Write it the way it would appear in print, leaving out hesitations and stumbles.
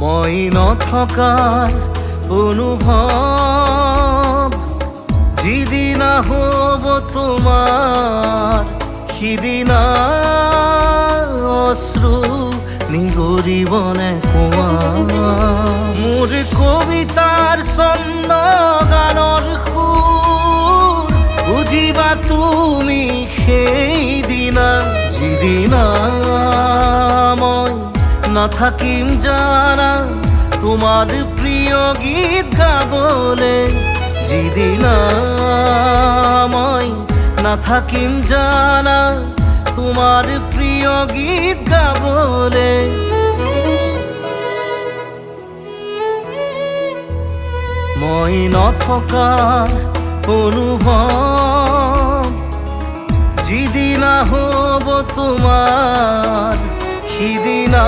মই নথকাৰ অনুভৱ যিদিনা হ'ব তোমাৰ সিদিনা অশ্ৰু নিগৰিবনে কোৱা মোৰ কবিতাৰ ছন্দ গানৰ সুৰ বুজিবা তুমি সেইদিনা যিদিনা মই নাথাকিম জানা তোমাৰ প্ৰিয় গীত গাবলে যিদিনা মই নাথাকিম জানা তোমাৰ প্ৰিয় গীত গাবলে মই নথকাৰ অনুভৱ যিদিনা হ'ব তোমাৰ সিদিনা